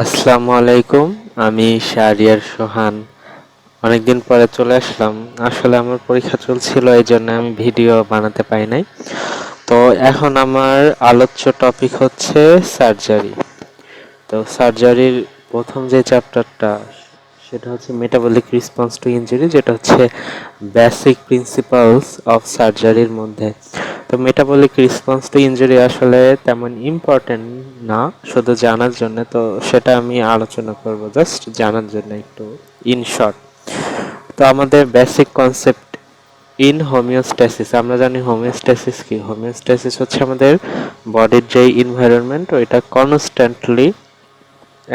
আসসালামু আলাইকুম। আমি শাহরিয়ার সোহান। অনেকদিন পরে চলে আসলাম। আসলে আমার পরীক্ষা চলছিল, এই জন্য আমি ভিডিও বানাতে পারি নাই। তো এখন আমার আলোচ্য টপিক হচ্ছে সার্জারি। তো সার্জারির প্রথম যে চ্যাপ্টারটা সেটা হচ্ছে মেটাবলিক রেসপন্স টু ইনজুরি, যেটা হচ্ছে বেসিক প্রিন্সিপালস অফ সার্জারির মধ্যে। তো মেটাবলিক রেসপন্স টু ইনজুরি আসলে তেমন ইম্পর্টেন্ট না, শুধু জানার জন্য। তো সেটা আমি আলোচনা করব জাস্ট জানার জন্য একটু ইন শর্ট। তো আমাদের বেসিক কনসেপ্ট ইন হোমিওস্ট্যাসিস, আমরা জানি হোমিওস্ট্যাসিস কি। হোমিওস্ট্যাসিস হচ্ছে আমাদের বডির যে এনভায়রনমেন্ট ওইটা কনস্ট্যান্টলি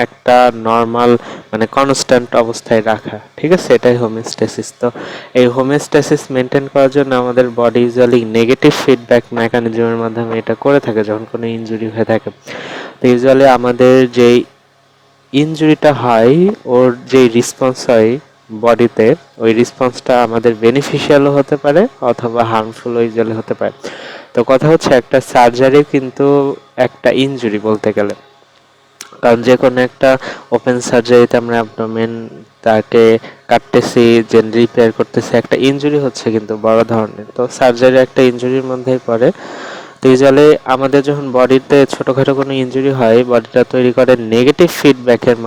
একটা নর্মাল মানে কনস্ট্যান্ট অবস্থায় রাখা, ঠিক আছে, এটাই হোমিওস্ট্যাসিস। তো এই হোমিওস্ট্যাসিস মেনটেন করার জন্য আমাদের বডি ইউজুয়ালি নেগেটিভ ফিডব্যাক মেকানিজমের মাধ্যমে এটা করে থাকে যখন কোনো ইনজুরি হয়ে থাকে। তো ইউজুয়ালি আমাদের যেই ইনজুরিটা হয়, ওর যেই রেসপন্স হয় বডিতে, ওই রেসপন্সটা আমাদের বেনিফিশিয়ালও হতে পারে অথবা হার্মফুলও ইউজুয়ালি হতে পারে। তো কথা হচ্ছে একটা সার্জারি কিন্তু একটা ইনজুরি বলতে গেলে, কারণ যে কোনো একটা ওপেন সার্জারিতে আমরা অ্যাবডোমেন তাকে কাটতেছি, যে রিপেয়ার করতেছি, একটা ইনজুরি হচ্ছে কিন্তু বড় ধরনের। তো সার্জারি একটা ইনজুরির মধ্যেই পড়ে। তো ইউজুয়ালি আমাদের যখন বডিতে ছোটোখাটো কোনো ইনজুরি হয়, বডিটা তৈরি করে নেগেটিভ ফিডব্যাকের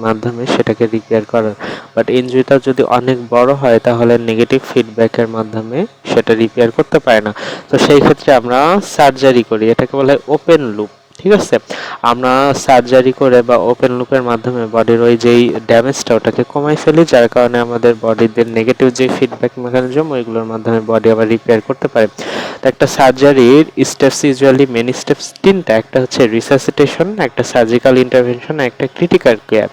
মাধ্যমে সেটাকে রিপেয়ার করার। বাট ইনজুরিটা যদি অনেক বড় হয় তাহলে নেগেটিভ ফিডব্যাকের মাধ্যমে সেটা রিপেয়ার করতে পারে না। তো সেই ক্ষেত্রে আমরা সার্জারি করি, এটাকে বলা হয় ওপেন লুপ, ঠিক আছে। আমরা সার্জারি করে বা ওপেন লুপের মাধ্যমে বডির ওই যেই ড্যামেজটা ওটাকে কমাই ফেলি, যার কারণে আমাদের বডিদের নেগেটিভ যে ফিডব্যাক মেকানিজম ওইগুলোর মাধ্যমে বডি আবার রিপেয়ার করতে পারে। তো একটা সার্জারির স্টেপস ইউজুয়ালি মেনি স্টেপস তিনটা, একটা হচ্ছে রিসাসিটেশন, একটা সার্জিক্যাল ইন্টারভেনশন, একটা ক্রিটিক্যাল কেয়ার।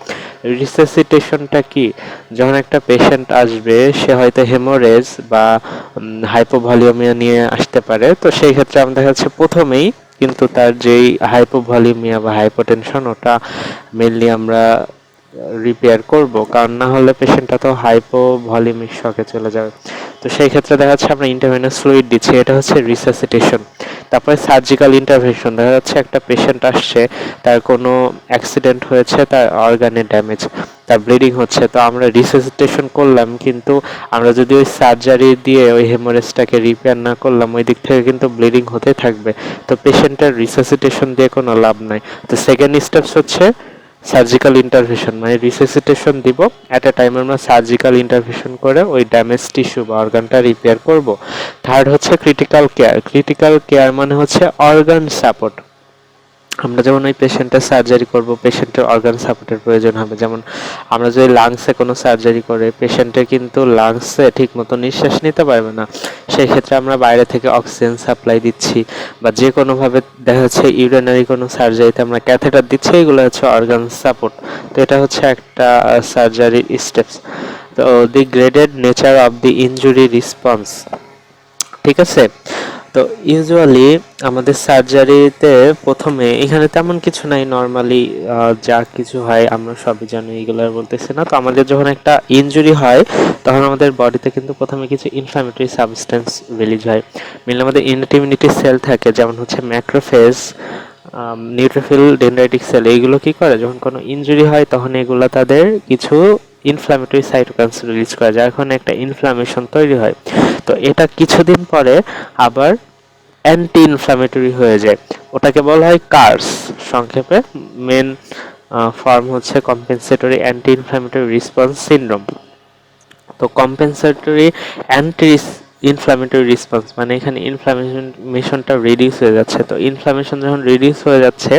রিসাসিটেশনটা কি? যখন একটা পেশেন্ট আসবে, সে হয়তো হেমোরেজ বা হাইপোভলিউমিয়া নিয়ে আসতে পারে। তো সেই ক্ষেত্রে আমাদের দেখা যাচ্ছে প্রথমেই কিন্তু তার যেই হাইপোভলিউমিয়া বা হাইপোটেনশন ওটা মেনলি আমরা রিপেয়ার করব, কারণ না হলে পেশেন্টটা তো হাইপোভলিউমিক শকে চলে যাবে। তো সেই ক্ষেত্রে দেখা যাচ্ছে আমরা ইন্টারভেনাস ফ্লুইড দিচ্ছি, এটা হচ্ছে রিসাসিটেশন। তারপরে সার্জিক্যাল ইন্টারভেনশন, দেখা যাচ্ছে একটা পেশেন্ট আসছে, তার কোনো অ্যাক্সিডেন্ট হয়েছে, তার অর্গানে ড্যামেজ, তার ব্লিডিং হচ্ছে। তো আমরা রিসাসিটেশন করলাম, কিন্তু আমরা যদি ওই সার্জারি দিয়ে ওই হেমোরেজটাকে রিপেয়ার না করলাম, ওই দিক থেকে কিন্তু ব্লিডিং হতে থাকবে। তো পেশেন্টের রিসাসিটেশন দিয়ে কোনো লাভ নাই। তো সেকেন্ড স্টেপস হচ্ছে সার্জিক্যাল ইন্টারভেনশন, মানে রিসাসিটেশন দিব, অ্যাট এ টাইম আমরা সার্জিক্যাল ইন্টারভেনশন করে ওই ড্যামেজ টিস্যু বা অর্গানটা রিপেয়ার করব। থার্ড হচ্ছে ক্রিটিক্যাল কেয়ার। ক্রিটিক্যাল কেয়ার মানে হচ্ছে অর্গান সাপোর্ট। আমরা যেমন ওই পেশেন্টের সার্জারি করব, পেশেন্টের অর্গান সাপোর্টের প্রয়োজন হবে। যেমন আমরা যদি লাংসে কোনো সার্জারি করে, পেশেন্টের কিন্তু লাংসে ঠিক মতো নিঃশ্বাস নিতে পারবে না, সেই ক্ষেত্রে আমরা বাইরে থেকে অক্সিজেন সাপ্লাই দিচ্ছি, বা যে কোনোভাবে দেখা যাচ্ছে ইউরিনারি কোনো সার্জারিতে আমরা ক্যাথেটার দিচ্ছি, এগুলো হচ্ছে অর্গান সাপোর্ট। তো এটা হচ্ছে একটা সার্জারির স্টেপস। তো the graded nature of the injury response, ঠিক আছে। তো ইউজুয়ালি আমাদের সার্জারিতে প্রথমে এখানে তেমন কিছু নাই, নর্মালি যা কিছু হয় আমরা সবই জানি, এগুলো আর বলতেছি না। তো আমাদের যখন একটা ইনজুরি হয় তখন আমাদের বডিতে কিন্তু প্রথমে কিছু ইনফ্ল্যামেটরি সাবস্টেন্স রিলিজ হয়। মেনলি আমাদের ইমিউনিটি সেল থাকে, যেমন হচ্ছে ম্যাক্রোফেজ, নিউট্রোফিল, ডেনড্রাইটিক সেল। এইগুলো কি করে, যখন কোনো ইনজুরি হয় তখন এগুলো তাদের কিছু ইনফ্ল্যামেটরি সাইটোকাইনস রিলিজ করে, যার কারণে একটা ইনফ্ল্যামেশন তৈরি হয়। তো এটা কিছুদিন পরে আবার অ্যান্টি ইনফ্ল্যামেটরি হয়ে যায়, ওটাকে বলা হয় কার্স সংক্ষেপে। মেন ফর্ম হচ্ছে compensatory anti inflammatory response syndrome. তো কম্পেনসেটরি অ্যান্টি ইনফ্ল্যামেটরি রেসপন্স মানে এখানে ইনফ্ল্যামেশনটা রিডিউস হয়ে যাচ্ছে। তো ইনফ্ল্যামেশন যখন রিডিউস হয়ে যাচ্ছে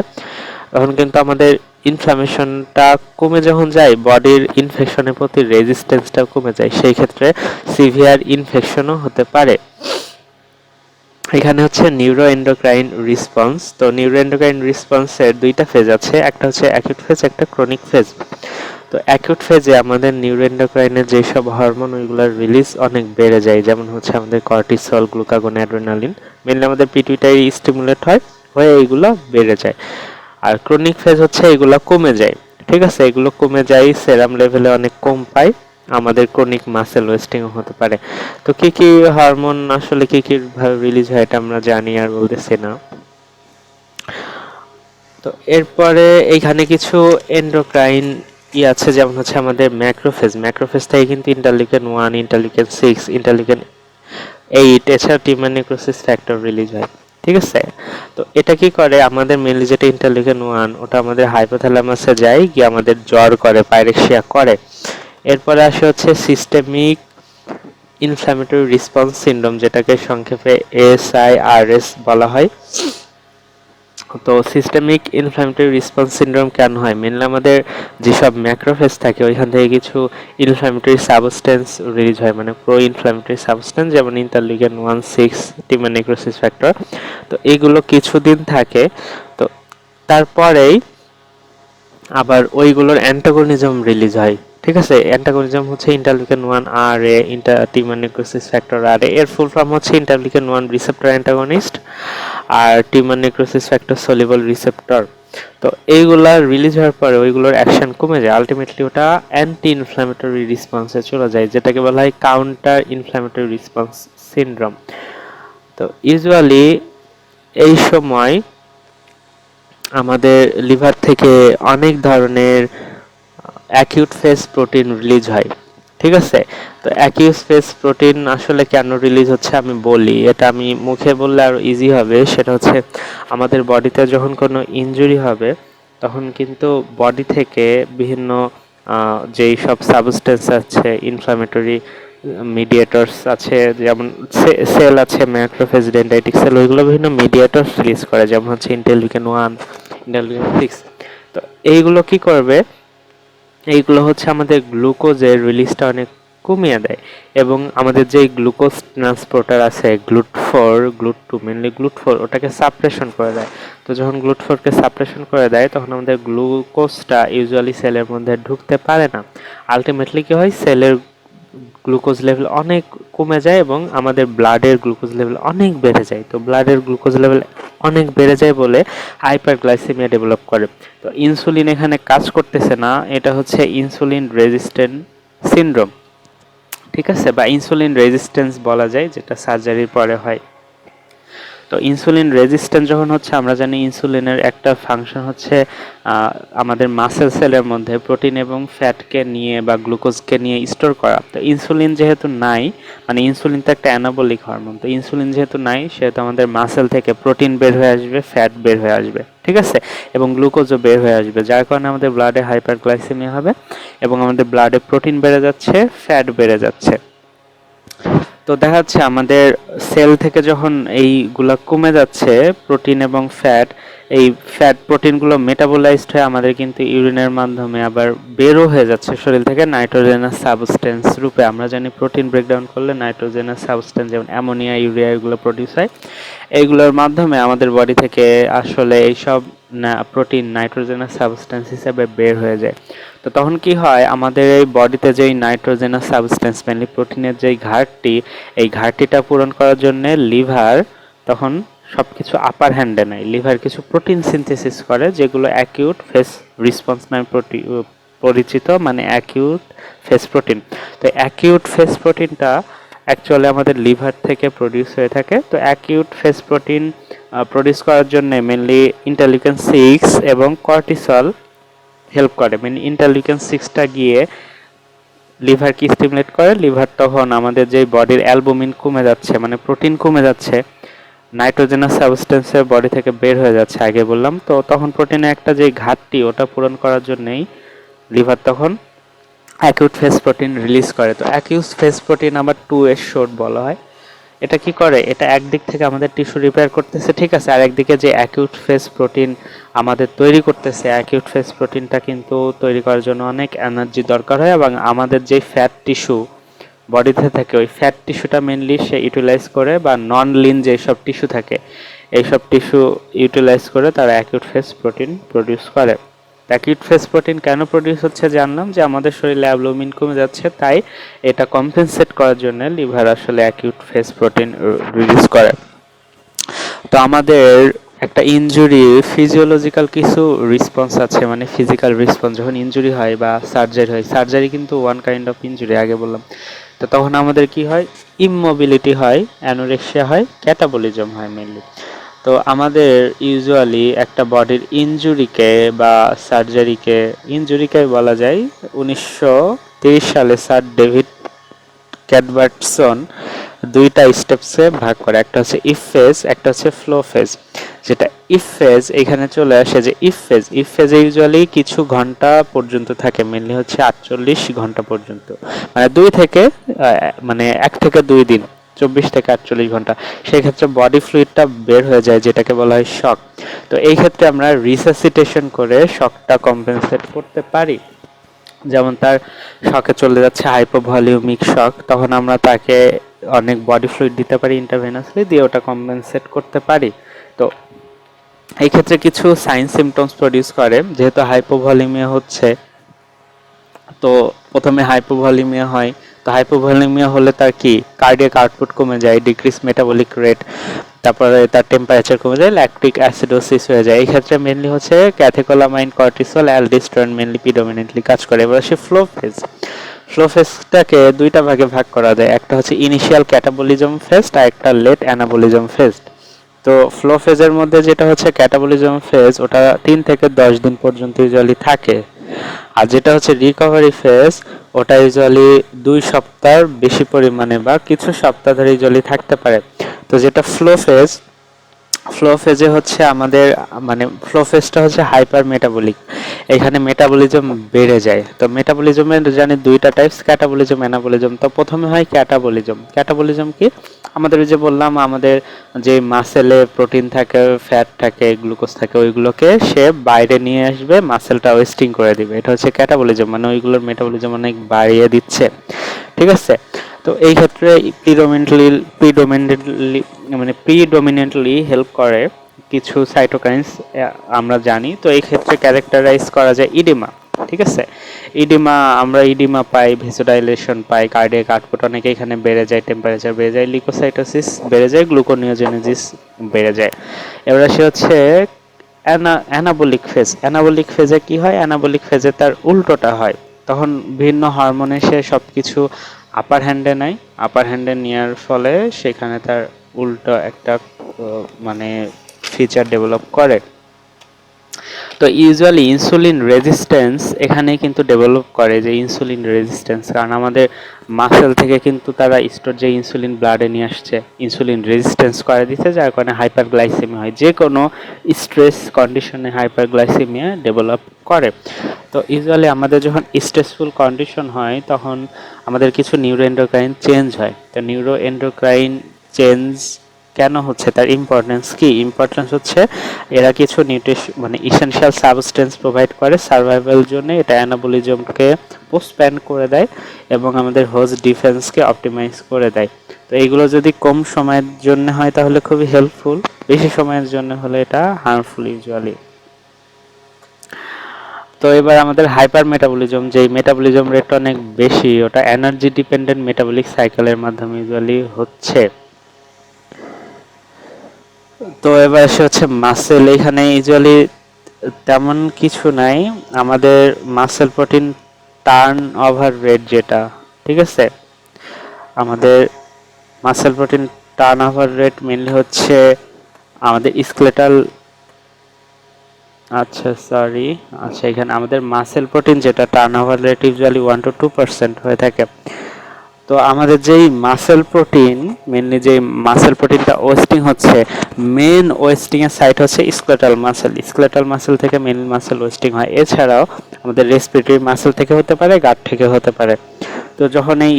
তখন কিন্তু আমাদের ইনফ্ল্যামেশনটা কমে যখন যায়, বডির ইনফেকশনের প্রতি রেজিস্ট্যান্সটাও কমে যায়, সেই ক্ষেত্রে সিভিয়ার ইনফেকশনও হতে পারে। এখানে হচ্ছে নিউরো এন্ডোক্রাইন রেসপন্স। তো নিউরো এন্ডোক্রাইন রেসপন্সের দুইটা ফেজ আছে, একটা হচ্ছে অ্যাকিউট ফেজ, একটা ক্রনিক ফেজ। তো অ্যাকিউট ফেজে আমাদের নিউরোএন্ডোক্রাইনের যেসব হরমোন ওইগুলোর রিলিজ অনেক বেড়ে যায়, যেমন হচ্ছে আমাদের কর্টিসল, গ্লুকাগন, অ্যাড্রেনালিন। মেনলি আমাদের পিটুইটারি স্টিমুলেট হয়, হয়ে এইগুলো বেড়ে যায়। আর ক্রনিক ফেজ হচ্ছে এগুলো কমে যায়, ঠিক আছে, এগুলো কমে যায়, সেরাম লেভেলে অনেক কম পায়, আমাদের ক্রনিক মাসেল ওয়েস্টিংও হতে পারে। তো কি কি হরমোন আসলে কি কি ভাবে রিলিজ হয় এটা আমরা জানি আর বলতেছি না। তো এরপরে এইখানে কিছু এন্ডোক্রাইন আছে, যেমন হচ্ছে আমাদের ম্যাক্রোফেজ থেকে কিন্তু ইন্টারলিউকেন 1, ইন্টারলিউকেন 6, ইন্টারলিউকেন 8 এছাড়া টিউমার নেক্রোসিস ফ্যাক্টর রিলিজ হয়। ঠিক আছে, তো এটা কি করে আমাদের মেনলি যেটা ইন্টারলিউকেন 1 ওটা আমাদের হাইপোথ্যালামাসে যায়, গিয়ে আমাদের জ্বর করে, পাইরেক্সিয়া করে। এরপরে আসে হচ্ছে সিস্টেমিক ইনফ্ল্যামেটরি রেসপন্স সিনড্রোম, যেটাকে সংক্ষেপে SIRS বলা হয়। তো সিস্টেমিক ইনফ্ল্যামেটরি রেসপন্স সিনড্রোম কেন হয়? মেনলি আমাদের যেসব ম্যাক্রোফেজ থাকে ওইখান থেকে কিছু ইনফ্ল্যামেটরি সাবস্টেন্স রিলিজ হয়, মানে প্রো ইনফ্ল্যামেটরি সাবস্টেন্স, যেমন ইন্টারলিউকেন 1, 6, টিউমার নেক্রোসিস ফ্যাক্টর। তো এইগুলো কিছুদিন থাকে, তো তারপরেই আবার ওইগুলোর অ্যান্টাগনিজম রিলিজ হয়। ঠিক আছে, অ্যান্টাগনিজম হচ্ছে ইন্টারলিউকেন 1 আর এ টিউমার নেক্রোসিস ফ্যাক্টর আর এর ফুল ফর্ম হচ্ছে ইন্টারলিউকেন 1 রিসেপ্টর অ্যান্টাগনিস্ট আর tumour necrosis factor soluble receptor. তো এইগুলা রিলিজ হওয়ার পরে ওইগুলোর অ্যাকশন কমে যায়, আলটিমেটলি ওটা অ্যান্টি ইনফ্ল্যামেটরি রেসপন্সে চলে যায়, যেটাকে বলা হয় কাউন্টার ইনফ্ল্যামেটরি রেসপন্স সিনড্রোম। তো ইউজুয়ালি এই সময় আমাদের লিভার থেকে অনেক ধরনের অ্যাকিউট ফেজ প্রোটিন রিলিজ হয়। ঠিক আছে, তো অ্যাকিউট ফেজ প্রোটিন আসলে কেন রিলিজ হচ্ছে আমি বলি, এটা আমি মুখে বললে আরো ইজি হবে। সেটা হচ্ছে আমাদের বডিতে যখন কোনো ইনজুরি হবে তখন কিন্তু বডি থেকে বিভিন্ন যেই সব সাবস্টেন্স আছে, ইনফ্ল্যামেটরি মিডিয়েটরস আছে, যেমন সেল আছে ম্যাক্রোফেজ, ডেন্ড্রাইটিক সেল, ওইগুলো বিভিন্ন মিডিয়েটরস রিলিজ করে, যেমন হচ্ছে ইন্টারলিউকেন 1, ইন্টারলিউকেন 6। তো এইগুলো কি করবে, এইগুলো হচ্ছে আমাদের গ্লুকোজের রিলিজটা অনেক কমিয়ে দেয়, এবং আমাদের যে গ্লুকোজ ট্রান্সপোর্টার আছে গ্লুট 2 মেনলি গ্লুট 4 ওটাকে সাপ্রেশন করে দেয়। তো যখন গ্লুট 4কে সাপ্রেশন করে দেয় তখন আমাদের গ্লুকোজটা ইউজুয়ালি সেলের মধ্যে ঢুকতে পারে না। আলটিমেটলি কি হয়, সেলের গ্লুকোজ লেভেল অনেক কমে যায় এবং আমাদের ব্লাডের গ্লুকোজ লেভেল অনেক বেড়ে যায়। তো ব্লাডের গ্লুকোজ লেভেল অনেক বেড়ে যায় বলে হাইপারগ্লাইসেমিয়া ডেভেলপ করে। তো ইনসুলিন এখানে কাজ করতেছে না, এটা হচ্ছে ইনসুলিন রেজিস্ট্যান্ট সিনড্রোম। ঠিক আছে, বা ইনসুলিন রেজিস্ট্যান্স বলা যায়, যেটা সার্জারির পরে হয়। তো ইনসুলিন রেজিস্ট্যান্ট যখন হচ্ছে, আমরা জানি ইনসুলিনের একটা ফাংশন হচ্ছে আমাদের মাসেল সেলের মধ্যে প্রোটিন এবং ফ্যাটকে নিয়ে বা গ্লুকোজকে নিয়ে স্টোর করা। তো ইনসুলিন যেহেতু নাই, মানে ইনসুলিন তো একটা অ্যানাবলিক হরমোন, তো ইনসুলিন যেহেতু নাই সেহেতু আমাদের মাসেল থেকে প্রোটিন বের হয়ে আসবে, ফ্যাট বের হয়ে আসবে। ঠিক আছে, এবং গ্লুকোজও বের হয়ে আসবে, যার কারণে আমাদের ব্লাডে হাইপারগ্লাইসেমিয়া হবে এবং আমাদের ব্লাডে প্রোটিন বেড়ে যাচ্ছে, ফ্যাট বেড়ে যাচ্ছে। তো দেখা যাচ্ছে আমাদের সেল থেকে যখন এইগুলা কমে যাচ্ছে প্রোটিন এবং ফ্যাট, এই ফ্যাট প্রোটিনগুলো মেটাবোলাইজড হয়ে আমাদের কিন্তু ইউরিনের মাধ্যমে আবার বেরও হয়ে যাচ্ছে শরীর থেকে নাইট্রোজেনাস সাবস্টেন্স রূপে। আমরা জানি প্রোটিন ব্রেকডাউন করলে নাইট্রোজেনাস সাবস্টেন্স যেমন অ্যামোনিয়া, ইউরিয়া এগুলো প্রডিউস হয়। এইগুলোর মাধ্যমে আমাদের বডি থেকে আসলে এইসব প্রোটিন নাইট্রোজেনাস সাবস্টেন্স হিসেবে বের হয়ে যায়। তো তখন কি হয়, আমাদের এই বডিতে যেই নাইট্রোজেনাস সাবস্টেন্স মেনলি প্রোটিনের যেই ঘাটতি, এই ঘাটতিটা পূরণ করার জন্য লিভার তখন সবকিছু আপার হ্যান্ডে নেয়। লিভার কিছু প্রোটিন সিনথেসিস করে, যেগুলো অ্যাকিউট ফেস রেসপন্স নামে পরিচিত, মানে অ্যাকিউট ফেস প্রোটিন। তো অ্যাকিউট ফেস প্রোটিনটা অ্যাকচুয়ালি আমাদের লিভার থেকে প্রডিউস হয়ে থাকে। তো অ্যাকিউট ফেস প্রোটিন প্রডিউস করার জন্য মেনলি ইন্টারলিউকেন 6 এবং কর্টিসল হেল্প করে। মানে ইন্টারলিউকেন 6টা গিয়ে লিভারকে স্টিমুলেট করে, লিভার তখন আমাদের যে বডির অ্যালবুমিন কমে যাচ্ছে, মানে প্রোটিন কমে যাচ্ছে, নাইট্রোজেনাস সাবস্টেন্সের বডি থেকে বের হয়ে যাচ্ছে আগে বললাম, তো তখন প্রোটিনের একটা যে ঘাটতি ওটা পূরণ করার জন্যই লিভার তখন অ্যাকিউট ফেস প্রোটিন রিলিজ করে। তো অ্যাকিউট ফেস প্রোটিন আবার 2S শর্ট বলা হয়। এটা কি করে, এটা একদিক থেকে আমাদের টিস্যু রিপেয়ার করতেছে, ঠিক আছে, আর একদিকে যে অ্যাকিউট ফেস প্রোটিন আমাদের তৈরি করতেছে, অ্যাকিউট ফেস প্রোটিনটা কিন্তু তৈরি করার জন্য অনেক এনার্জি দরকার হয়, এবং আমাদের যে ফ্যাট টিস্যু বডিতে থাকে ওই ফ্যাট টিস্যুটা মেনলি সে ইউটিলাইজ করে, বা নন লিন যেসব টিস্যু থাকে এইসব টিস্যু ইউটিলাইজ করে তারা অ্যাকিউট ফেস প্রোটিন প্রডিউস করে। অ্যাকিউট ফেস প্রোটিন কেন প্রডিউস হচ্ছে জানলাম, যে আমাদের শরীরে অ্যালবুমিন কমে যাচ্ছে, তাই এটা কম্পেনসেট করার জন্য লিভার আসলে অ্যাকিউট ফেস প্রোটিন রিলিজ করে। তো আমাদের একটা ইনজুরি ফিজিওলজিক্যাল কিছু রেসপন্স আছে, মানে ফিজিক্যাল রেসপন্স যখন ইনজুরি হয় বা সার্জারি হয়, সার্জারি কিন্তু ওয়ান কাইন্ড অফ ইনজুরি আগে বললাম। তো তখন আমাদের কি হয়, ইমমোবিলিটি হয়, অ্যানোরেক্সিয়া হয়, ক্যাটাবলিজম হয় মেনলি। তো আমাদের ইউজুয়ালি একটা বডির ইনজুরিকে বা ইনজুরিকে বলা যায় 1930 সালে স্যার ডেভিড ক্যাডবার্টসন দুইটা স্টেপসে ভাগ করে, একটা হচ্ছে ইফ ফেজ, একটা হচ্ছে ফ্লো ফেজ। যেটা ইফ ফেজ এখানে চলে আসে যে ইফ ফেজে ইউজুয়ালি কিছু ঘন্টা পর্যন্ত থাকে, মেনলি হচ্ছে 48 ঘন্টা পর্যন্ত, মানে 1 থেকে 2 দিন, 24 থেকে 48 ঘন্টা। সেই ক্ষেত্রে বডি ফ্লুইডটা বের হয়ে যায়, যেটাকে বলা হয় শক। তো এই ক্ষেত্রে আমরা রিসাসিটেশন করে শকটা কম্পেনসেট করতে পারি। যেমন তার শকে চলে যাচ্ছে হাইপোভলিউমিক শক, তখন আমরা তাকে অনেক বডি ফ্লুইড দিতে পারি ইন্টারভেনাসলি, দিয়ে ওটা কম্পেনসেট করতে পারি। তো এই ক্ষেত্রে কিছু সাইন সিমটমস প্রডিউস করে, যেহেতু হাইপোভলিমিয়া হচ্ছে, তো প্রথমে হাইপোভলিমিয়া হয়। তো হাইপোভলিমিয়া হলে তার কি কার্ডিয়াক আউটপুট কমে যায়, ডিক্রিজ মেটাবলিক রেট, তারপরে তার টেম্পারেচার কমে যায়, ল্যাকটিক অ্যাসিডোসিস হয়ে যায়। এই ক্ষেত্রে মেনলি হচ্ছে ক্যাথেকোলামাইন, কর্টিসল, অ্যালডিস্টেরন মেনলি প্রিডমিনেন্টলি কাজ করে। এবার আসে ফ্লো ফেজটাকে দুইটা ভাগে ভাগ করা যায়, একটা হচ্ছে ইনিশিয়াল ক্যাটাবলিজম ফেজ আর একটা লেট অ্যানাবলিজম ফেজ। তো ফ্লো ফেজের মধ্যে যেটা হচ্ছে ক্যাটাবলিজম ফেজ, ওটা 3 থেকে 10 দিন পর্যন্ত ইউজুয়ালি থাকে। আর যেটা হচ্ছে রিকভারি ফেজ, ওটা ইউজুয়ালি 2 সপ্তাহের বেশি পরিমাণে বা কিছু সপ্তাহ ধরে ইউজুয়ালি থাকতে পারে। তো যেটা ফ্লো ফেজে হচ্ছে আমাদের, মানে ফ্লো ফেজটা হচ্ছে হাইপার মেটাবলিক, এখানে মেটাবলিজম বেড়ে যায়। তো মেটাবলিজমের জানি দুইটা টাইপস, ক্যাটাবলিজম, অ্যানাবলিজম। তো প্রথমে হয় ক্যাটাবলিজম কি, আমাদের যে বললাম আমাদের যে মাসেলে প্রোটিন থাকে, ফ্যাট থাকে, গ্লুকোজ থাকে, ওইগুলোকে সে বাইরে নিয়ে আসবে, মাসেলটা ওয়েস্টিং করে দিবে, এটা হচ্ছে ক্যাটাবলিজম, মানে ওইগুলোর মেটাবলিজম অনেক বাড়িয়ে দিচ্ছে। ঠিক আছে। তো এই ক্ষেত্রে প্রিডমিনেন্টলি হেল্প করে কিছু সাইটোকাইন্স আমরা জানি। তো এই ক্ষেত্রে ক্যারেক্টারাইজ করা যায় ইডিমা। ঠিক আছে। আমরা ইডিমা পাই, ভেসোডাইলেশন পাই, কার্ডিয়াক আউটপুট অনেক এখানে বেড়ে যায়, টেম্পারেচার বেড়ে যায়, লিকোসাইটোসিস বেড়ে যায়, গ্লুকোনিওজেনেসিস বেড়ে যায়। এবার আসে হচ্ছে অ্যানাবলিক ফেজে কি হয়, অ্যানাবলিক ফেজে তার উল্টোটা হয়, তখন ভিন্ন হরমোনে সে সবকিছু আপার হ্যান্ডে নেয়, আপার হ্যান্ডে নেওয়ার ফলে সেখানে তার উল্টো একটা মানে ফিচার ডেভেলপ করে। তো ইউজুয়ালি ইনসুলিন রেজিস্ট্যান্স এখানে কিন্তু ডেভেলপ করে, যে ইনসুলিন রেজিস্ট্যান্স, কারণ আমাদের মাসেল থেকে কিন্তু তারা স্টোর যে ইনসুলিন ব্লাডে নিয়ে আসছে, ইনসুলিন রেজিস্ট্যান্স করে দিচ্ছে, যার কারণে হাইপারগ্লাইসেমিয়া হয়, যে কোনো স্ট্রেস কন্ডিশনে হাইপারগ্লাইসেমিয়া ডেভেলপ করে। তো ইউজুয়ালি আমাদের যখন স্ট্রেসফুল কন্ডিশন হয়, তখন আমাদের কিছু নিউরোএন্ডোক্রাইন চেঞ্জ হয়। তো নিউরোএন্ডোক্রাইন চেঞ্জ কেন হচ্ছে, তার ইম্পর্টেন্স কি? ইম্পর্টেন্স হচ্ছে এরা কিছু ইসেনশিয়াল সাবস্টেন্স প্রোভাইড করে সার্ভাইভাল জন্য, এটা অ্যানাবলিজমকে পোস্টপ্যান্ড করে দেয় এবং আমাদের হোস্ট ডিফেন্সকে অপটিমাইজ করে দেয়। তো এইগুলো যদি কম সময়ের জন্য হয় তাহলে খুবই হেল্পফুল, বেশি সময়ের জন্য হলে এটা হার্মফুল ইউজুয়ালি। তো এবার আমাদের হাইপার মেটাবলিজম, যেই মেটাবলিজম রেট অনেক বেশি, ওটা এনার্জি ডিপেন্ডেন্ট মেটাবলিক সাইকেলের মাধ্যমে ইউজুয়ালি হচ্ছে। তো এবার এসে হচ্ছে মাসেল, এখানে ইউজুয়ালি তেমন কিছু নাই, আমাদের muscle protein turn over rate যেটা, ঠিক আছে, আমাদের muscle protein turn over rate mainly হচ্ছে আমাদের স্কেলেটাল, এখানে আমাদের মাসেল প্রোটিন যেটা turn over rate usually 1 to 2% হয়ে থাকে। তো আমাদের যেই মাসেল প্রোটিন, মেনলি যে মাসেল প্রোটিনটা ওয়েস্টিং হচ্ছে, মেন ওয়েস্টিং এর সাইট হচ্ছে স্কেলেটাল মাসেল থেকে মেন মাসেল ওয়েস্টিং হয়। এছাড়াও আমাদের রেসপিরেটরি মাসেল থেকে হতে পারে, গাট থেকে হতে পারে। তো যখন এই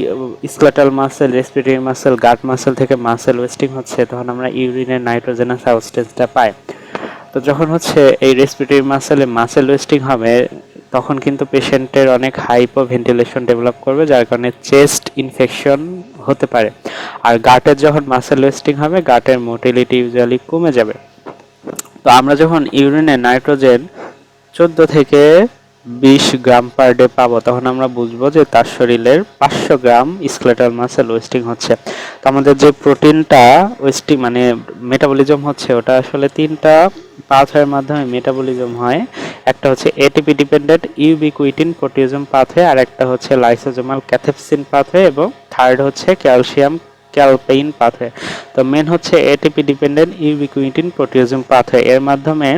স্কেলেটাল মাসেল, রেসপিরেটরি মাসেল, গাট মাসেল থেকে মাসেল ওয়েস্টিং হচ্ছে, তখন আমরা ইউরিনের নাইট্রোজেনাস সাবস্টেন্সটা পাই। তো যখন হচ্ছে এই রেসপিরেটরি মাসেলে মাসেল ওয়েস্টিং হবে, তখন কিন্তু পেশেন্টের অনেক হাইপো ভেন্টিলেশন ডেভেলপ করবে, যার কারণে চেস্ট ইনফেকশন হতে পারে। আর গাটের যখন মাসেল ওয়েস্টিং হবে, গাটের মোটিলিটি ইউজুয়ালি কমে যাবে। তো আমরা যখন ইউরিনে নাইট্রোজেন 14 থেকে 20 গ্রাম পার ডে পাবো, তখন আমরা বুঝবো যে তার শরীরের 500 গ্রাম স্কেলেটাল মাসেল ওয়েস্টিং হচ্ছে। তো আমাদের যে প্রোটিনটা ওয়েস্টিং মেটাবলিজম হচ্ছে, ওটা আসলে 3টা পাথওয়ের মাধ্যমে মেটাবলিজম হয়। একটা হচ্ছে এটিপি ডিপেন্ডেন্ট ইউবিকুইটিন প্রোটিওজম পাথওয়ে, আর একটা হচ্ছে লাইসোজোমাল ক্যাথেপসিন পাথওয়ে, এবং থার্ড হচ্ছে ক্যালসিয়াম ক্যালপেইন পাথওয়ে। তো মেন হচ্ছে এটিপি ডিপেন্ডেন্ট ইউবিকুইটিন প্রোটিওজোম পাথওয়ে, এর মাধ্যমে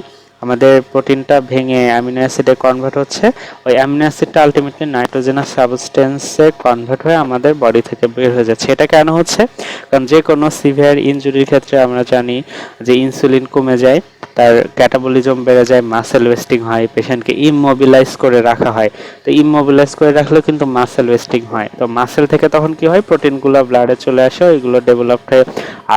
আমাদের প্রোটিনটা ভেঙে অ্যামিনো অ্যাসিডে কনভার্ট হচ্ছে। ওই অ্যামিনো অ্যাসিডটা আলটিমেটলি নাইট্রোজেনাস সাবস্টেন্সে কনভার্ট হয়ে আমাদের বডি থেকে বের হয়ে যাচ্ছে। এটা কেন হচ্ছে? কারণ যে কোনো সিভিয়ার ইনজুরির ক্ষেত্রে আমরা জানি যে ইনসুলিন কমে যায়, তার ক্যাটাবলিজম বেড়ে যায়, মাসেল ওয়েস্টিং হয়, পেশেন্টকে ইমমোবিলাইজ করে রাখা হয়। তো ইমমোবিলাইজ করে রাখলেও কিন্তু মাসেল ওয়েস্টিং হয়। তো মাসেল থেকে তখন কি হয়, প্রোটিনগুলো ব্লাডে চলে আসে, ওইগুলো ডেভেলপ হয়।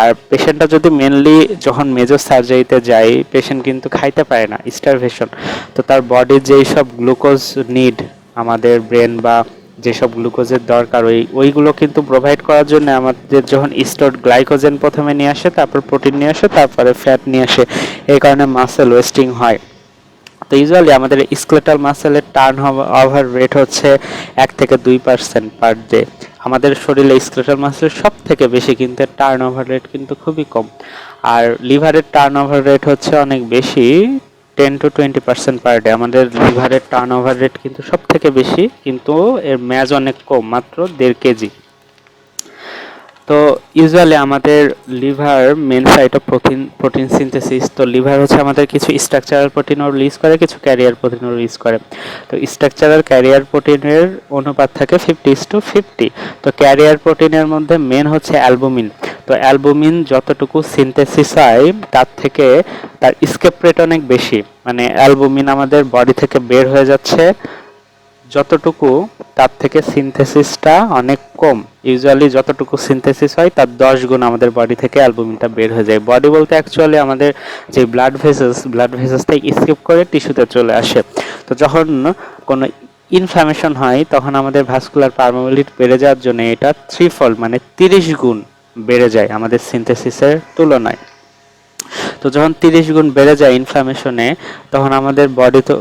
আর পেশেন্টটা যদি মেনলি যখন মেজর সার্জারিতে যায়, পেশেন্ট কিন্তু খাইতে পারে না, স্টারভেশন। তো তার বডির যেই সব গ্লুকোজ নিড, আমাদের ব্রেন বা যেসব গ্লুকোজের দরকার, ওইগুলো কিন্তু প্রোভাইড করার জন্য আমাদের যখন স্টোরড গ্লাইকোজেন প্রথমে নিয়ে আসে, তারপর প্রোটিন নিয়ে আসে, তারপরে ফ্যাট নিয়ে আসে, এই কারণে মাসেল ওয়েস্টিং হয়। তো ইউজুয়ালি আমাদের স্কেলেটাল মাসেলের টার্ন ওভার রেট হচ্ছে 1 থেকে 2% পার ডে। আমাদের শরীরে স্কেলেটাল মাসেলের সব থেকে বেশি, কিন্তু টার্ন ওভার রেট কিন্তু খুবই কম। আর লিভারের টার্ন ওভার রেট হচ্ছে অনেক বেশি, 10 to 20% পার ডে। আমাদের লিভারের টার্ন ওভার রেট কিন্তু সব থেকে বেশি, কিন্তু এর ম্যাজ অনেক কম, মাত্র 1.5 কেজি। তো ইউজুয়ালি আমাদের liver main site of protein synthesis. তো লিভার হচ্ছে আমাদের কিছু স্ট্রাকচারাল প্রোটিনও রিলিজ করে, কিছু ক্যারিয়ার প্রোটিনও রিলিজ করে। তো স্ট্রাকচারাল ক্যারিয়ার প্রোটিনের অনুপাত থাকে 50:50। তো ক্যারিয়ার প্রোটিনের মধ্যে মেন হচ্ছে অ্যালবুমিন। তো অ্যালবুমিন যতটুকু সিনথেসিস হয়, তার থেকে তার স্কেপ রেট অনেক বেশি। মানে অ্যালবুমিন আমাদের বডি থেকে বের হয়ে যাচ্ছে যতটুকু, তার থেকে সিনথেসিসটা অনেক কম। ইউজুয়ালি যতটুকু সিনথেসিস হয় তার 10 গুণ আমাদের বডি থেকে অ্যালবুমিনটা বের হয়ে যায়। বডি বলতে অ্যাকচুয়ালি আমাদের যে ব্লাড ভেসেলস থেকে স্কিপ করে টিস্যুতে চলে আসে। তো যখন কোনো ইনফ্ল্যামেশন হয়, তখন আমাদের ভাস্কুলার পারমেবিলিটি বেড়ে যাওয়ার জন্য এটা 3 ফল্ড মানে 30 গুণ বেড়ে যায় আমাদের সিনথেসিসের তুলনায়। তো যখন 30 গুণ বেড়ে যায় ইনফ্লামেশনে, তখন আমাদের বডি তো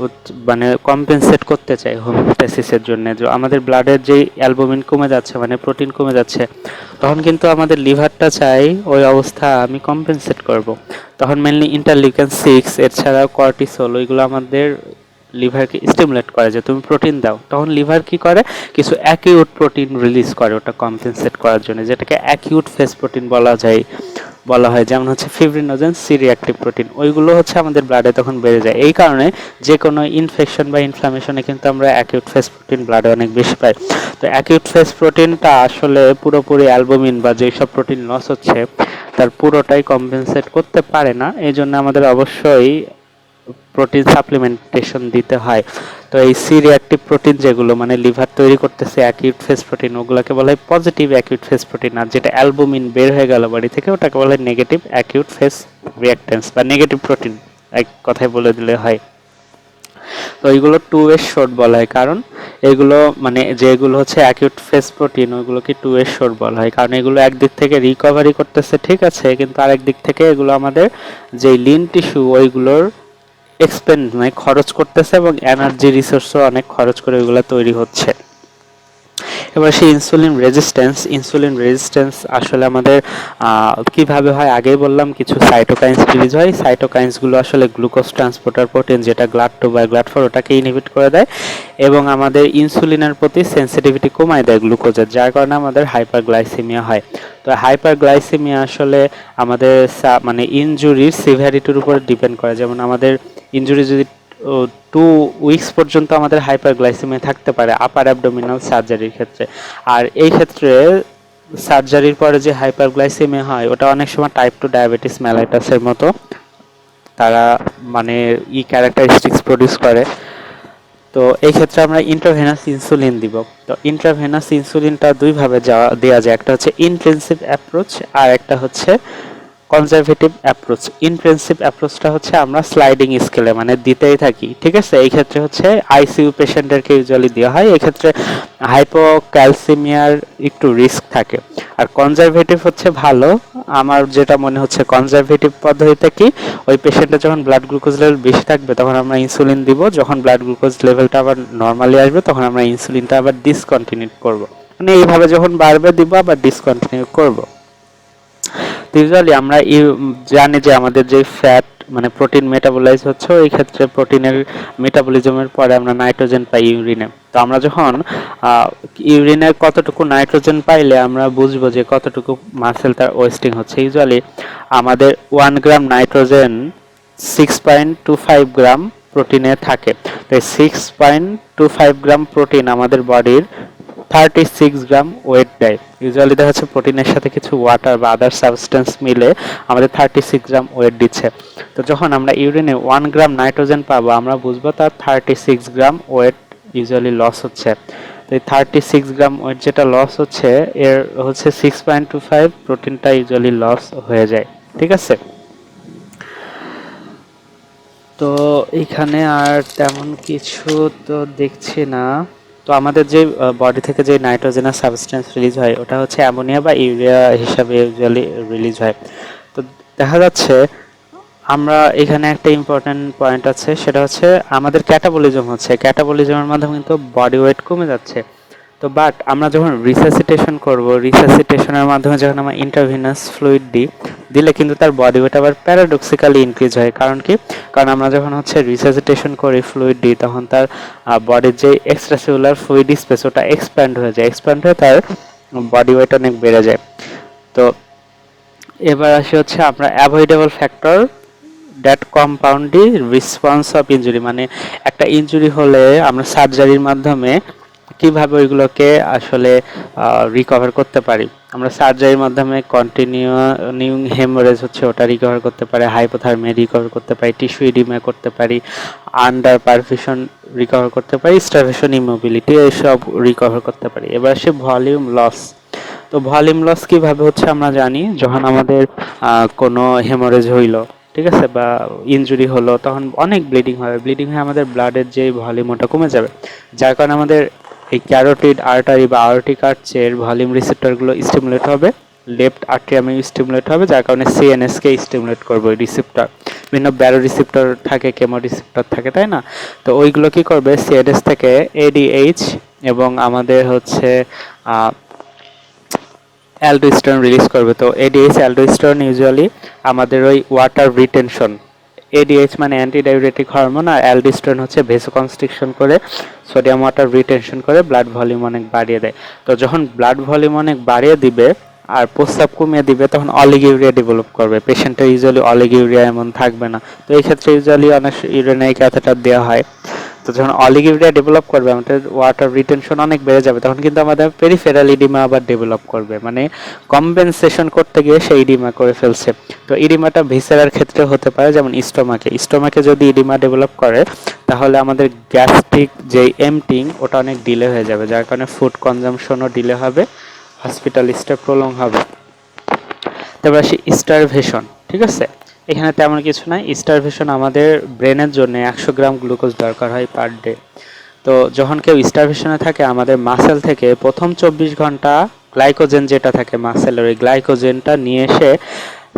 মানে কম্পেনসেট করতে চায় হোমিওস্ট্যাসিসের জন্য, যে আমাদের ব্লাডের যেই অ্যালবুমিন কমে যাচ্ছে, মানে প্রোটিন কমে যাচ্ছে, তখন কিন্তু আমাদের লিভারটা চাই ওই অবস্থা আমি কম্পেনসেট করব। তখন মেনলি ইন্টারলিউকেন-6 এছাড়াও কর্টিসল, ওইগুলো আমাদের লিভারকে স্টিমুলেট করে যে তুমি প্রোটিন দাও। তখন লিভার কি করে, কিছু অ্যাকিউট প্রোটিন রিলিজ করে ওটা কম্পেনসেট করার জন্য, যেটাকে অ্যাকিউট ফেজ প্রোটিন বলা হয়। যেমন হচ্ছে ফিব্রিনোজেন সি রিঅ্যাক্টিভ প্রোটিন, ওইগুলো হচ্ছে আমাদের ব্লাডে তখন বেড়ে যায়। এই কারণে যে কোনো ইনফেকশন বা ইনফ্লামেশনে কিন্তু আমরা অ্যাকিউট ফেজ প্রোটিন ব্লাডে অনেক বেশি পাই। তো অ্যাকিউট ফেজ প্রোটিনটা আসলে পুরোপুরি অ্যালবুমিন বা যেসব প্রোটিন লস হচ্ছে তার পুরোটাই কম্পেনসেট করতে পারে না। এই জন্য আমাদের অবশ্যই প্রোটিন সাপ্লিমেন্টেশন দিতে হয়। তো এই সি রিঅ্যাক্টিভ প্রোটিন যেগুলো মানে লিভার তৈরি করতেছে অ্যাকিউট ফেজ প্রোটিন, ওগুলোকে বলা হয় পজিটিভ অ্যাকিউট ফেজ প্রোটিন। আর যেটা অ্যালবুমিন বের হয়ে গেল বডি থেকে, ওটাকে বলা হয় নেগেটিভ অ্যাকিউট ফেজ রিঅ্যাক্টেন্স বা নেগেটিভ প্রোটিন, এক কথায় বলে দিলে হয়। তো এইগুলো 2 এর শর্ট বলা হয়, কারণ এগুলো মানে যেগুলো হচ্ছে অ্যাকিউট ফেজ প্রোটিন, ওইগুলোকে 2 এর শর্ট বলা হয়, কারণ এগুলো একদিক থেকে রিকভারি করতেছে, ঠিক আছে, কিন্তু আরেক দিক থেকে এগুলো আমাদের যে লিন টিস্যু ওইগুলোর এক্সপেন্ড মানে খরচ করতেছে, এবং এনার্জি রিসোর্সও অনেক খরচ করে ওইগুলো তৈরি হচ্ছে। এবার সেই ইনসুলিন রেজিস্ট্যান্স আসলে আমাদের কিভাবে হয়, আগেই বললাম কিছু সাইটোকাইন্স রিলিজ হয়। সাইটোকাইন্সগুলো আসলে গ্লুকোজ ট্রান্সপোর্টার প্রোটিন, যেটা GLUT2 বা GLUT4 ওটাকে ইনহিবিট করে দেয়, এবং আমাদের ইনসুলিনের প্রতি সেন্সিটিভিটি কমায় দেয় গ্লুকোজের, যার কারণে আমাদের হাইপারগ্লাইসেমিয়া হয়। তো হাইপারগ্লাইসেমিয়া আসলে আমাদের মানে ইনজুরির সিভিয়ারিটির উপর ডিপেন্ড করে। যেমন আমাদের ইনজুরি যদি 2 উইকস পর্যন্ত আমাদের হাইপারগ্লাইসেমিয়া থাকতে পারে আপার অ্যাবডোমিনাল সার্জারির ক্ষেত্রে। আর এই ক্ষেত্রে সার্জারির পরে যে হাইপারগ্লাইসেমিয়া হয়, ওটা অনেক সময় টাইপ 2 ডায়াবেটিস মেলাইটাসের মতো তারা মানে ক্যারেক্টারিস্টিক্স প্রডিউস করে। তো এই ক্ষেত্রে আমরা ইন্ট্রাভেনাস ইনসুলিন দিব। তো ইন্ট্রাভেনাস ইনসুলিনটা দুইভাবে দেওয়া যায়, একটা হচ্ছে ইনটেনসিভ অ্যাপ্রোচ, আর একটা হচ্ছে কনজারভেটিভ অ্যাপ্রোচ। ইনটেনসিভ অ্যাপ্রোচটা হচ্ছে আমরা স্লাইডিং স্কেলে মানে দিতেই থাকি, ঠিক আছে। এই ক্ষেত্রে হচ্ছে আইসিইউ পেশেন্টদেরকে ইউজুয়ালি দেওয়া হয়, এই ক্ষেত্রে হাইপোক্যালসিমিয়ার একটু রিস্ক থাকে। আর কনজারভেটিভ হচ্ছে ভালো, আমার যেটা মনে হচ্ছে কনজারভেটিভ পদ্ধতিতে কি, ওই পেশেন্টের যখন ব্লাড গ্লুকোজ লেভেল বেশি থাকবে তখন আমরা ইনসুলিন দিব, যখন ব্লাড গ্লুকোজ লেভেলটা আবার নর্মালি আসবে তখন আমরা ইনসুলিনটা আবার ডিসকন্টিনিউ করব। মানে এইভাবে যখন বাড়বে দিব, আবার ডিসকন্টিনিউ করব। ইউজুয়ালি আমরা জানি যে আমাদের যে ফ্যাট মানে প্রোটিন মেটাবলাইজ হচ্ছে, ওই ক্ষেত্রে প্রোটিনের মেটাবলিজমের পরে আমরা নাইট্রোজেন পাই ইউরিনে। তো আমরা যখন ইউরিনে কতটুকু নাইট্রোজেন পাইলে আমরা বুঝবো যে কতটুকু মাসেল তার ওয়েস্টিং হচ্ছে। ইউজুয়ালি আমাদের 1 গ্রাম নাইট্রোজেন 6.25 গ্রাম প্রোটিনে থাকে। তো 6.25 গ্রাম প্রোটিন আমাদের বডির 36 গ্রাম ওয়েট দেয়। ইউজুয়ালি দেখা যাচ্ছে প্রোটিনের সাথে কিছু ওয়াটার বা আদার সাবস্টেন্স মিলে আমাদের 36 গ্রাম ওয়েট দিচ্ছে। তো যখন আমরা ইউরিনে 1 গ্রাম নাইট্রোজেন পাবো, আমরা বুঝবো তার 36 গ্রাম ওয়েট ইউজুয়ালি লস হচ্ছে। তো এই 36 গ্রাম ওয়েট যেটা লস হচ্ছে, এর হচ্ছে 6.25 প্রোটিনটা ইউজুয়ালি লস হয়ে যায়। ঠিক আছে, তো এখানে আর তেমন কিছু তো দেখছি না। তো আমাদের যে বডি থেকে যে নাইট্রোজেনাস সাবস্টেন্স রিলিজ হয়, ওটা হচ্ছে অ্যামোনিয়া বা ইউরিয়া হিসাবে ইউজুয়ালি রিলিজ হয়। তো দেখা যাচ্ছে আমরা এখানে একটা ইম্পর্টেন্ট পয়েন্ট আছে, সেটা হচ্ছে আমাদের ক্যাটাবলিজম হচ্ছে, ক্যাটাবলিজমের মাধ্যমে কিন্তু বডি ওয়েট কমে যাচ্ছে। তো বাট আমরা যখন রিসাসিটেশন করব, রিসাসিটেশনের মাধ্যমে যখন আমরা ইন্টারভিনাস ফ্লুইড দিলে কিন্তু তার বডি ওয়েট আবার প্যারাডক্সিক্যালি ইনক্রিজ হয়। কারণ কি? কারণ আমরা যখন হচ্ছে রিসাসিটেশন করি, ফ্লুইড দিই, তখন তার বডির যে এক্সট্রাসেলুলার ফ্লুইড স্পেস ওটা এক্সপ্যান্ড হয়ে যায়, এক্সপ্যান্ড হয়ে তার বডি ওয়েট অনেক বেড়ে যায়। তো এবার আসি হচ্ছে আমরা avoidable factor that compound the response of injury, মানে একটা ইনজুরি হলে আমরা সার্জারির মাধ্যমে কিভাবে ওইগুলোকে আসলে রিকভার করতে পারি। আমরা সার্জারির মাধ্যমে কন্টিনিউইং হেমোরেজ হচ্ছে ওটা রিকভার করতে পারি, হাইপোথার্মিয়া রিকভার করতে পারি, টিস্যু ইডিমা করতে পারি, আন্ডার পারফিউশন রিকভার করতে পারি, স্টারভেশন ইমোবিলিটি এইসব রিকভার করতে পারি। এবার আসে ভলিউম লস। তো ভলিউম লস কিভাবে হচ্ছে আমরা জানি, যখন আমাদের কোনো হেমোরেজ হইলো, ঠিক আছে, বা ইনজুরি হলো, তখন অনেক ব্লিডিং হয়, ব্লিডিং হয়ে আমাদের ব্লাডের যে ভলিউম ওটা কমে যাবে, যার কারণে আমাদের এই ক্যারোটিড আর্টারি বা আর্টিক আর্চের ভলিউম রিসেপ্টরগুলো স্টিমুলেট হবে, লেফট আর্ট্রিয়ামে স্টিমুলেট হবে, যার কারণে সিএনএস কে স্টিমুলেট করবে ওই রিসেপ্টর। বিভিন্ন ব্যারো রিসেপ্টর থাকে, কেমো রিসেপ্টর থাকে, তাই না? তো ওইগুলো কি করবে, সিএনএস থেকে এডিএইচ এবং আমাদের হচ্ছে অ্যালডোস্টেরন রিলিজ করবে। তো এডিএইচ অ্যালডোস্টেরন ইউজুয়ালি আমাদের ওই ওয়াটার রিটেনশন, এডিএইচ মানে অ্যান্টিডাইউরেটিক হরমোন, আর অ্যালডোস্টেরন হচ্ছে ভেসোকনস্ট্রিকশন করে সোডিয়াম ওয়াটার রিটেনশন করে ব্লাড ভলিউম অনেক বাড়িয়ে দেয়। তো যখন ব্লাড ভলিউম অনেক বাড়িয়ে দিবে আর প্রস্রাব কমিয়ে দিবে, তখন অলিগিউরিয়া ডেভেলপ করবে। পেশেন্টের ইউজুয়ালি অলিগিউরিয়া এমন থাকবে না। তো এই ক্ষেত্রে ইউজুয়ালি অনেক ইউরিনারি ক্যাথেটার দেওয়া হয়। তো যখন অলিগিউরিয়া ডেভেলপ করবে, আমাদের ওয়াটার রিটেনশন অনেক বেড়ে যাবে, তখন কিন্তু আমাদের পেরিফেরাল ইডিমা আবার ডেভেলপ করবে, মানে কম্পেনসেশন করতে গিয়ে সেই ইডিমা করে ফেলছে। তো ইডিমাটা ভিসেরার ক্ষেত্রে হতে পারে, যেমন স্টোমাকে যদি ইডিমা ডেভেলপ করে, তাহলে আমাদের গ্যাস্ট্রিক যে এমটিং ওটা অনেক ডিলে হয়ে যাবে, যার কারণে ফুড কনজাম্পশনও ডিলে হবে, হসপিটাল স্টে প্রলং হবে। তারপর আসি স্টারভেশন। ঠিক আছে, এখানে তেমন কিছু নাই। স্টারভেশন আমাদের ব্রেনের জন্য 100 গ্রাম গ্লুকোজ দরকার হয় পার ডে। তো যখন কেউ স্টারভেশনে থাকে, আমাদের মাসেল থেকে প্রথম 24 ঘন্টা গ্লাইকোজেন যেটা থাকে মাসেলের, ওই গ্লাইকোজেনটা নিয়ে এসে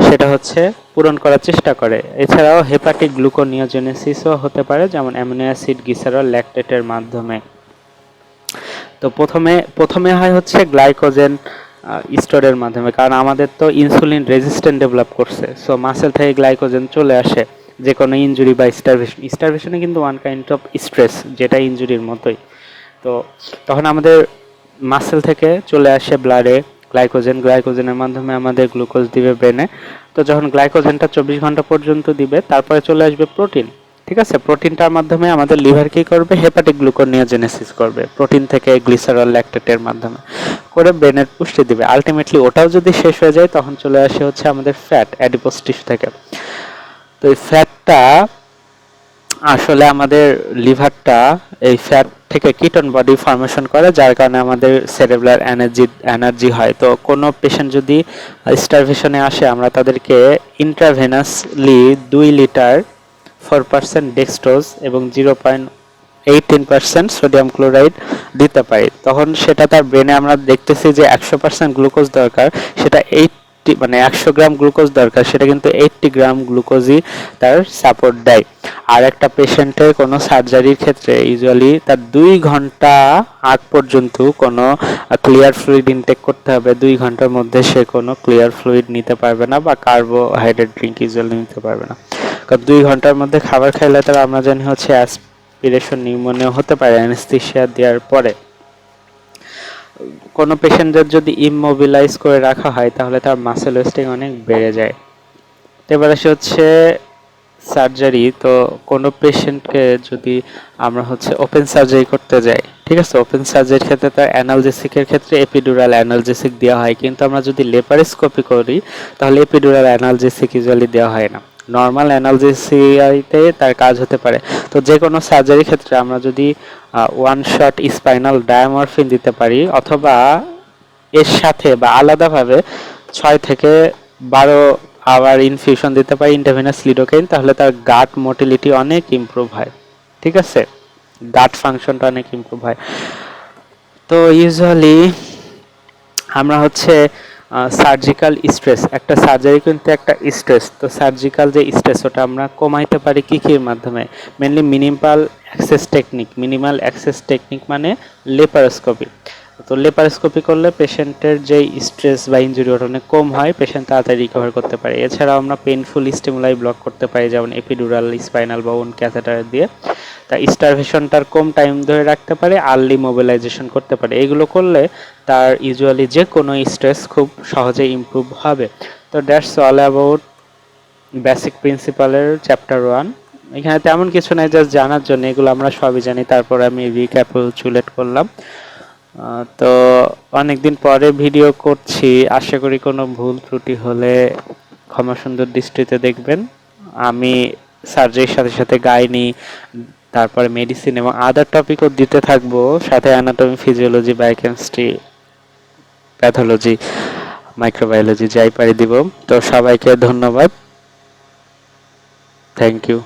সেটা হচ্ছে পূরণ করার চেষ্টা করে। এছাড়াও হেপাটিক গ্লুকোনিওজেনেসিসও হতে পারে, যেমন অ্যামিনো অ্যাসিড, গ্লিসারল, ল্যাকটেটের মাধ্যমে। তো প্রথমে হয় হচ্ছে গ্লাইকোজেন স্টোরের মাধ্যমে, কারণ আমাদের তো ইনসুলিন রেজিস্ট্যান্ট ডেভেলপ করছে, সো মাসেল থেকে গ্লাইকোজেন চলে আসে যে কোনো ইনজুরি বা স্টারভেশনে কিন্তু ওয়ান কাইন্ড অফ স্ট্রেস, যেটা ইনজুরির মতোই। তো তখন আমাদের মাসেল থেকে চলে আসে ব্লাডে গ্লাইকোজেনের মাধ্যমে আমাদের গ্লুকোজ দিবে ব্রেনে। তো যখন গ্লাইকোজেনটা 24 ঘন্টা পর্যন্ত দিবে, তারপরে চলে আসবে প্রোটিন। ঠিক আছে, প্রোটিনটার মাধ্যমে আমাদের লিভার কি করবে, হেপাটিক গ্লুকোনিওজেনেসিস করবে, প্রোটিন থেকে গ্লিসারল, ল্যাকটেটের মাধ্যমে করে ব্রেনের পুষ্টি দিবে। আলটিমেটলি ওটাও যদি শেষ হয়ে যায়, তখন চলে আসে হচ্ছে আমাদের ফ্যাট, অ্যাডিপোজ টিস্যু থেকে। তো এই ফ্যাটটা আসলে আমাদের লিভারটা এই ফ্যাট থেকে কিটোন বডি ফর্মেশন করে, যার কারণে আমাদের সেরেব্রাল এনার্জি হয়। তো কোনো পেশেন্ট যদি স্টারভেশনে আসে, আমরা তাদেরকে ইন্ট্রাভেনাসলি 2 লিটার 4% ডেক্সট্রোজ এবং 0.18% সোডিয়াম ক্লোরাইড দিতে পারি। তখন সেটা তার ব্রেনে আমরা দেখতেছি যে 100% গ্লুকোজ দরকার, সেটা 100 গ্রাম গ্লুকোজ দরকার, সেটা কিন্তু 80 গ্রাম গ্লুকোজই তার সাপোর্ট দেয়। আর একটা পেশেন্টের কোনো সার্জারির ক্ষেত্রে ইউজুয়ালি তার 2 ঘন্টা আগ পর্যন্ত কোনো ক্লিয়ার ফ্লুইড ইনটেক করতে হবে। 2 ঘন্টার মধ্যে সে কোনো ক্লিয়ার ফ্লুইড নিতে পারবে না, বা কার্বোহাইড্রেট ড্রিঙ্ক ইউজুয়ালি নিতে পারবে না। কারণ 2 ঘন্টার মধ্যে খাবার খাইলে তার আমরা জানি হচ্ছে অ্যাসপিরেশন নিউমোনিয়া হতে পারে অ্যানেস্থেসিয়া দেওয়ার পরে। কোনো পেশেন্টদের যদি ইমমোবিলাইজ করে রাখা হয় তাহলে তার মাসেল ওয়েস্টিং অনেক বেড়ে যায়। এবার আসে হচ্ছে সার্জারি। তো কোনো পেশেন্টকে যদি আমরা হচ্ছে ওপেন সার্জারি করতে যাই, ঠিক আছে, ওপেন সার্জারির ক্ষেত্রে তার অ্যানালজেসিকের ক্ষেত্রে এপিডুরাল অ্যানালজেসিক দেওয়া হয়, কিন্তু আমরা যদি লেপারোস্কোপি করি তাহলে এপিডুরাল অ্যানালজেসিক ইউজুয়ালি দেওয়া হয় না। নর্মাল অ্যানালজেসিয়াতে তার কাজ হতে পারে। তো যে কোনো সার্জারির ক্ষেত্রে আমরা যদি ওয়ান শট স্পাইনাল ডায়ামরফিন দিতে পারি অথবা এর সাথে বা আলাদাভাবে 6 থেকে 12 আওয়ার ইনফিউশন দিতে পারি ইন্টারভেনাস লিডোকেইন, তাহলে তার গাট মোটিলিটি অনেক ইমপ্রুভ হয়, ঠিক আছে, গাট ফাংশনটা অনেক ইমপ্রুভ হয়। তো ইউজুয়ালি আমরা হচ্ছে সার্জিক্যাল স্ট্রেস, একটা সার্জারি কিন্তু একটা স্ট্রেস, তো সার্জিক্যাল যে স্ট্রেস ওটা আমরা কমাইতে পারি কির মাধ্যমে, মেনলি মিনিমাল অ্যাক্সেস টেকনিক মানে লেপারোস্কোপি। তো লেপারোস্কোপি করলে পেশেন্টের যে স্ট্রেস বা ইনজুরি ওটা অনেক কম হয়, পেশেন্ট তাড়াতাড়ি রিকভার করতে পারে। এছাড়াও আমরা পেইনফুল স্টিমুলাই ব্লক করতে পারি, যেমন এপিডুরাল, স্পাইনাল বা ওন ক্যাথেটার দিয়ে। তা স্টারভেশনটার কম টাইম ধরে রাখতে পারে, আর্লি মোবিলাইজেশন করতে পারে। এগুলো করলে তার ইউজুয়ালি যে কোনো স্ট্রেস খুব সহজে ইমপ্রুভ হবে। তো দ্যাটস অল অ্যাবাউট বেসিক প্রিন্সিপালের চ্যাপ্টার 1। এখানে তেমন কিছু নাই, জাস্ট জানার জন্য, এগুলো আমরা সবই জানি, তারপরে আমি রিক্যাপিচুলেট করলাম। তো অনেকদিন পরে ভিডিও করছি, আশা করি কোনো ভুল ত্রুটি হলে ক্ষমা সুন্দর দৃষ্টিতে দেখবেন। আমি সার্জারির সাথে সাথে গাইনি, তারপরে মেডিসিন এবং আদার টপিকও দিতে থাকবো, সাথে anatomy, physiology, biochemistry, pathology, microbiology যাই পারি দিব। তো সবাইকে ধন্যবাদ, থ্যাংক ইউ।